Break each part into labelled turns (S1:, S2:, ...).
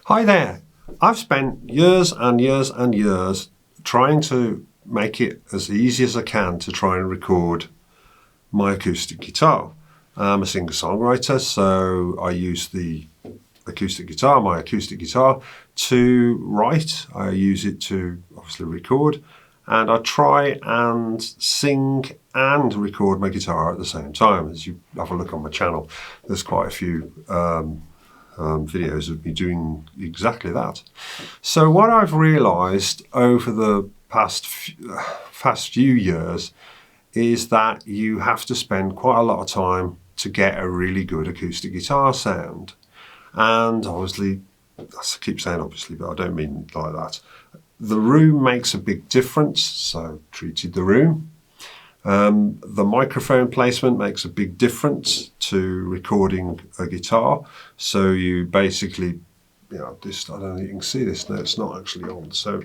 S1: Hi there. I've spent years and years and years trying to make it as easy as I can to try and record my acoustic guitar. I'm a singer-songwriter, so I use the acoustic guitar, my acoustic guitar, to write. I use it to obviously record, and I try and sing and record my guitar at the same time. As you have a look on my channel, there's quite a few videos of me doing exactly that. So what I've realized over the past few years is that you have to spend quite a lot of time to get a really good acoustic guitar sound. And obviously, I keep saying obviously, but I don't mean like that. The room makes a big difference, so treated the room. The microphone placement makes a big difference to recording a guitar. So you basically, you know, this, I don't know if you can see this, no, it's not actually on. So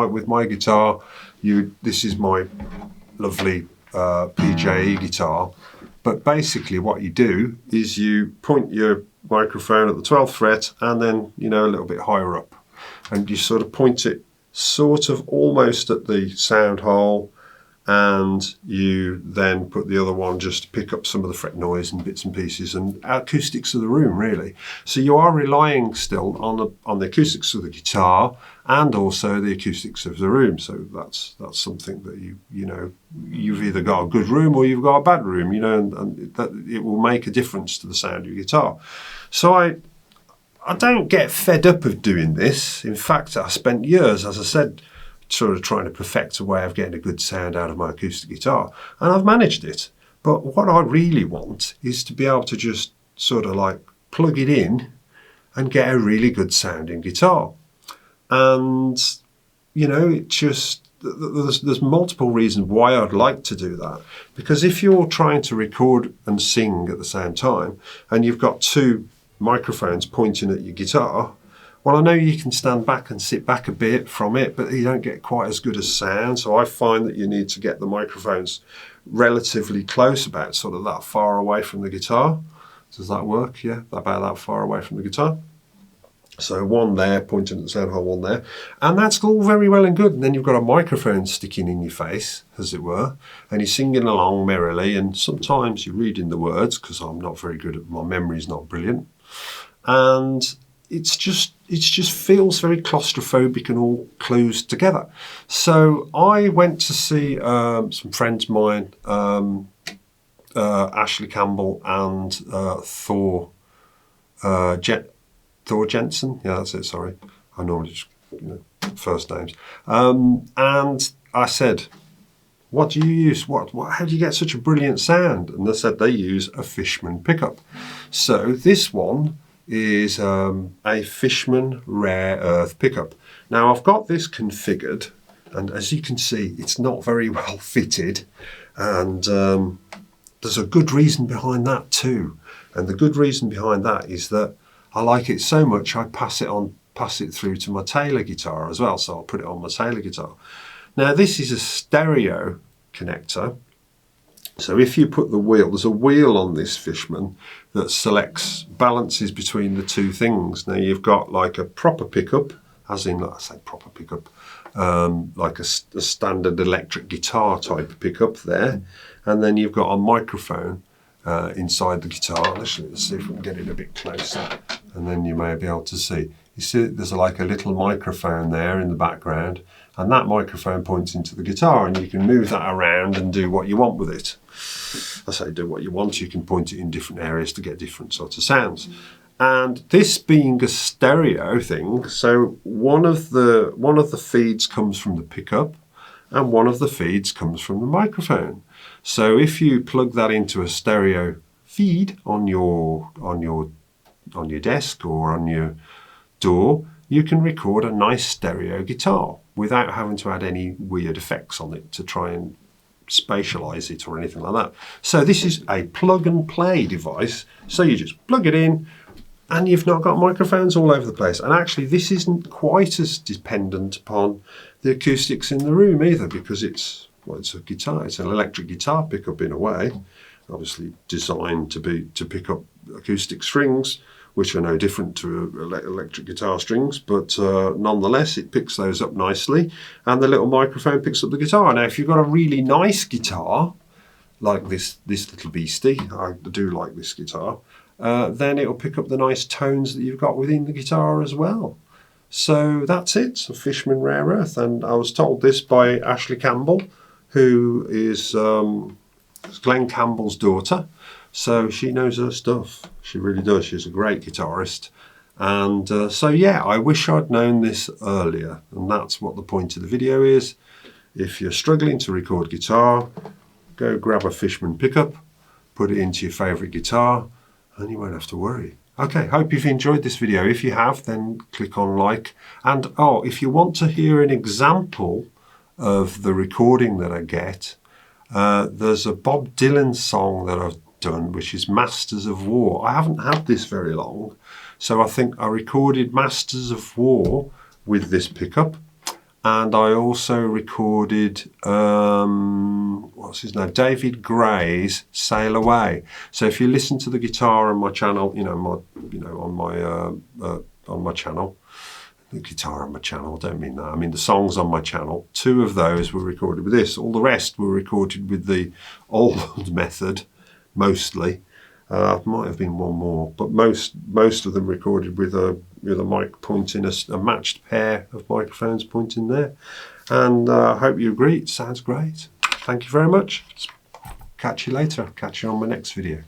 S1: with my guitar, this is my lovely PJE guitar. But basically what you do is you point your microphone at the 12th fret and then, you know, a little bit higher up. And you sort of point it sort of almost at the sound hole, and you then put the other one just to pick up some of the fret noise and bits and pieces and acoustics of the room, really. So you are relying still on the acoustics of the guitar and also the acoustics of the room. So that's something that you've either got a good room or you've got a bad room, you know, and that it will make a difference to the sound of your guitar. So I don't get fed up of doing this. In fact, I spent years, as I said, sort of trying to perfect a way of getting a good sound out of my acoustic guitar, and I've managed it. But what I really want is to be able to just sort of like plug it in and get a really good sounding guitar. And you know, it just, there's multiple reasons why I'd like to do that. Because if you're trying to record and sing at the same time and you've got two microphones pointing at your guitar, well, I know you can stand back and sit back a bit from it, but you don't get quite as good a sound. So I find that you need to get the microphones relatively close, about sort of that far away from the guitar. Does that work? Yeah, about that far away from the guitar. So one there, pointing at the sound hole, one there. And that's all very well and good. And then you've got a microphone sticking in your face, as it were, and you're singing along merrily. And sometimes you're reading the words, because I'm not very good at, my memory's not brilliant. And it just feels very claustrophobic and all closed together. So I went to see some friends of mine, Ashley Campbell and Thor Jensen. Yeah, that's it, sorry. I normally just, first names. And I said, what do you use? How do you get such a brilliant sound? And they said they use a Fishman pickup. So this one is a Fishman Rare Earth Pickup. Now I've got this configured, and as you can see, it's not very well fitted, and there's a good reason behind that too. And the good reason behind that is that I like it so much I pass it through to my Taylor guitar as well, so I'll put it on my Taylor guitar. Now this is a stereo connector. So if you put the wheel, there's a wheel on this Fishman that balances between the two things. Now you've got like a proper pickup, as in, like I say proper pickup, like a standard electric guitar type pickup there. And then you've got a microphone inside the guitar. Let's see if we can get it a bit closer. And then you may be able to see. You see there's like a little microphone there in the background. And that microphone points into the guitar, and you can move that around and do what you want with it. I say do what you want, you can point it in different areas to get different sorts of sounds. And this being a stereo thing, so one of the feeds comes from the pickup and one of the feeds comes from the microphone. So if you plug that into a stereo feed on your desk or on your door, you can record a nice stereo guitar without having to add any weird effects on it to try and spatialize it or anything like that. So this is a plug and play device. So you just plug it in and you've not got microphones all over the place. And actually this isn't quite as dependent upon the acoustics in the room either, because it's a guitar, it's an electric guitar pickup in a way, obviously designed to pick up acoustic strings which are no different to electric guitar strings, but nonetheless it picks those up nicely, and the little microphone picks up the guitar. Now if you've got a really nice guitar, like this little beastie, I do like this guitar, then it'll pick up the nice tones that you've got within the guitar as well. So that's it, so Fishman Rare Earth, and I was told this by Ashley Campbell, who is Glenn Campbell's daughter. So she knows her stuff. She really does. She's a great guitarist. And so yeah, I wish I'd known this earlier. And that's what the point of the video is. If you're struggling to record guitar, go grab a Fishman pickup, put it into your favourite guitar, and you won't have to worry. Okay, hope you've enjoyed this video. If you have, then click on like. And oh, if you want to hear an example of the recording that I get, there's a Bob Dylan song that I've done, which is Masters of War. I haven't had this very long, so I think I recorded Masters of War with this pickup, and I also recorded what's his name, David Gray's Sail Away. So if you listen to the guitar on my channel, on my channel, the guitar on my channel, I don't mean that, I mean the songs on my channel, 2 of those were recorded with this. All the rest were recorded with the old method, mostly. Might have been one more, but most of them recorded with a mic pointing, a matched pair of microphones pointing there. And I hope you agree, it sounds great. Thank you very much. Catch you later. Catch you on my next video.